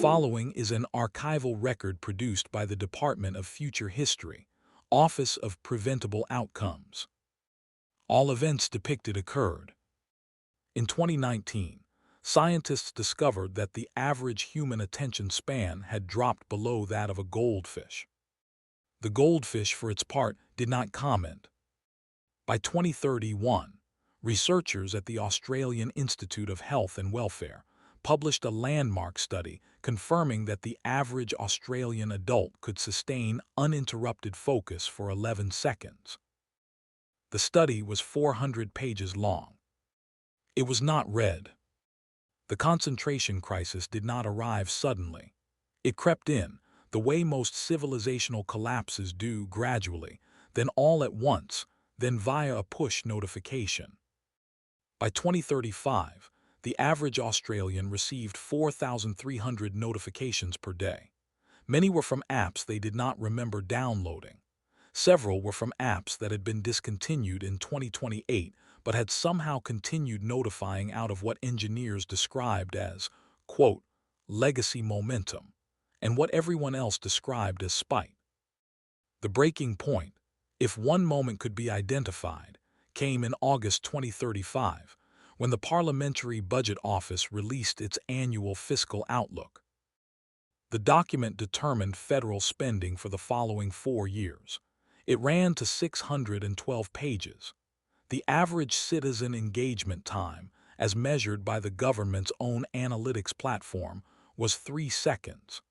following is an archival record produced by the Department of Future History, Office of Preventable Outcomes. All events depicted occurred. In 2019, scientists discovered that the average human attention span had dropped below that of a goldfish. The goldfish, for its part, did not comment. By 2031, researchers at the Australian Institute of Health and Welfare published a landmark study confirming that the average Australian adult could sustain uninterrupted focus for 11 seconds. The study was 400 pages long. It was not read. The concentration crisis did not arrive suddenly. It crept in, the way most civilizational collapses do, gradually, then all at once, then via a push notification. By 2035, the average Australian received 4,300 notifications per day. Many were from apps they did not remember downloading. Several were from apps that had been discontinued in 2028 but had somehow continued notifying out of what engineers described as, quote, legacy momentum, and what everyone else described as spite. The breaking point, if one moment could be identified, came in August 2035, when the Parliamentary Budget Office released its annual fiscal outlook. The document determined federal spending for the following 4 years. It ran to 612 pages. The average citizen engagement time, as measured by the government's own analytics platform, was 3 seconds.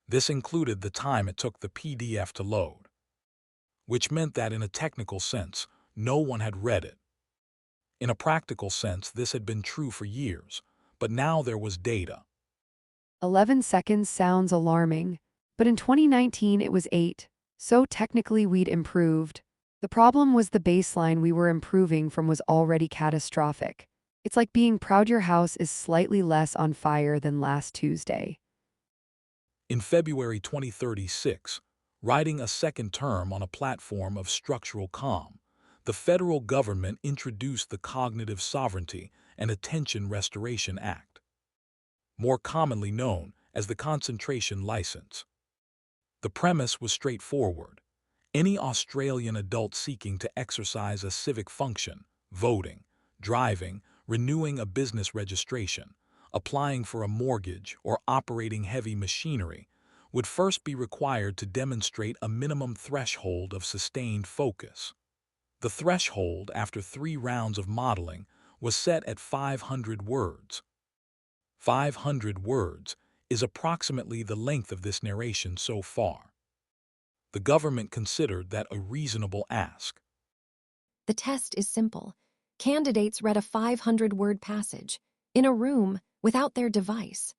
This included the time it took the PDF to load, which meant that in a technical sense, no one had read it. In a practical sense, this had been true for years, but now there was data. 11 seconds sounds alarming, but in 2019 it was 8, so technically we'd improved. The problem was the baseline we were improving from was already catastrophic. It's like being proud your house is slightly less on fire than last Tuesday. In February 2036, riding a second term on a platform of structural calm, the federal government introduced the Cognitive Sovereignty and Attention Restoration Act, more commonly known as the Concentration License. The premise was straightforward. Any Australian adult seeking to exercise a civic function, voting, driving, renewing a business registration, applying for a mortgage, or operating heavy machinery, would first be required to demonstrate a minimum threshold of sustained focus. The threshold, after 3 rounds of modeling, was set at 500 words. 500 words is approximately the length of this narration so far. The government considered that a reasonable ask. The test is simple. Candidates read a 500-word passage, in a room, without their device.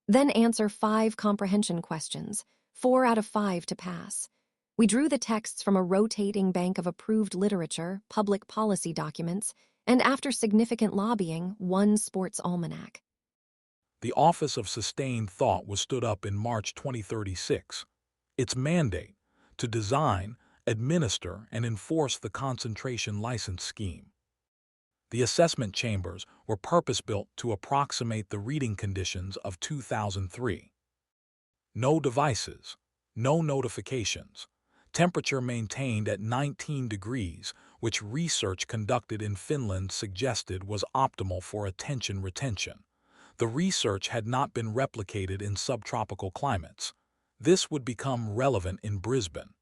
Then answer 5 comprehension questions, 4 out of 5 to pass. We drew the texts from a rotating bank of approved literature, public policy documents, and after significant lobbying, 1 sports almanac. The Office of Sustained Thought was stood up in March 2036. Its mandate, to design, administer, and enforce the concentration license scheme. The assessment chambers were purpose-built to approximate the reading conditions of 2003. No devices, no notifications, temperature maintained at 19 degrees, which research conducted in Finland suggested was optimal for attention retention. The research had not been replicated in subtropical climates. This would become relevant in Brisbane.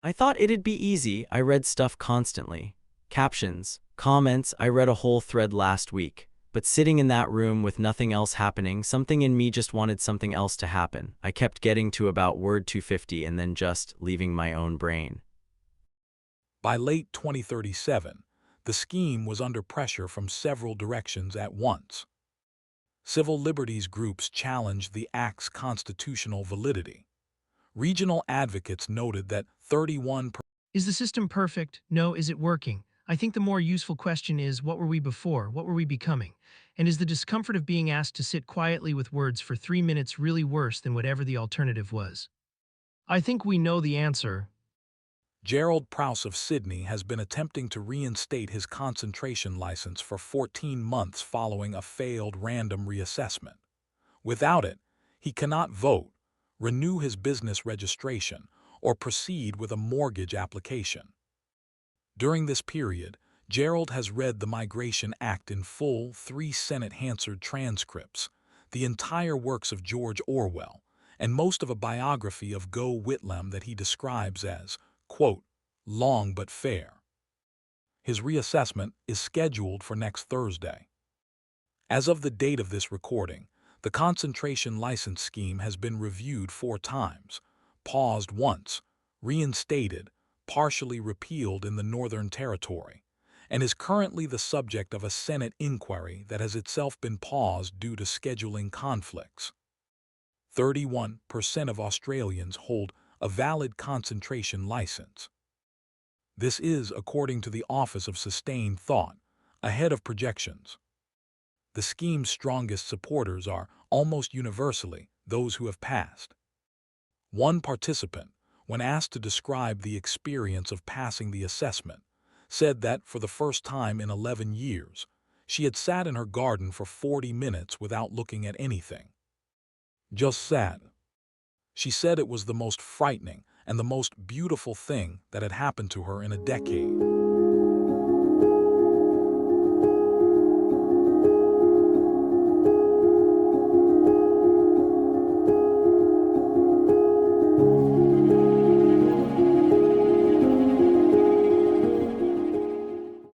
I thought it'd be easy. I read stuff constantly. Captions, comments, I read a whole thread last week. But sitting in that room with nothing else happening, something in me just wanted something else to happen. I kept getting to about word 250 and then just leaving my own brain. By late 2037, the scheme was under pressure from several directions at once. Civil liberties groups challenged the Act's constitutional validity. Regional advocates noted that 31%. Is the system perfect? No. Is it working? I think the more useful question is, what were we before? What were we becoming? And is the discomfort of being asked to sit quietly with words for 3 minutes really worse than whatever the alternative was? I think we know the answer. Gerald Prouse of Sydney has been attempting to reinstate his concentration license for 14 months following a failed random reassessment. Without it, He cannot vote, renew his business registration, or proceed with a mortgage application. During this period, Gerald has read the Migration Act in full, 3 Senate-Hansard transcripts, the entire works of George Orwell, and most of a biography of Go Whitlam that he describes as, quote, long but fair. His reassessment is scheduled for next Thursday. As of the date of this recording, the concentration license scheme has been reviewed 4 times, paused once, reinstated, partially repealed in the Northern Territory, and is currently the subject of a Senate inquiry that has itself been paused due to scheduling conflicts. 31% of Australians hold a valid concentration license. This is, according to the Office of Sustained Thought, ahead of projections. The scheme's strongest supporters are, almost universally, those who have passed. One participant, when asked to describe the experience of passing the assessment, said that for the first time in 11 years, she had sat in her garden for 40 minutes without looking at anything. Just sat. She said it was the most frightening and the most beautiful thing that had happened to her in a decade.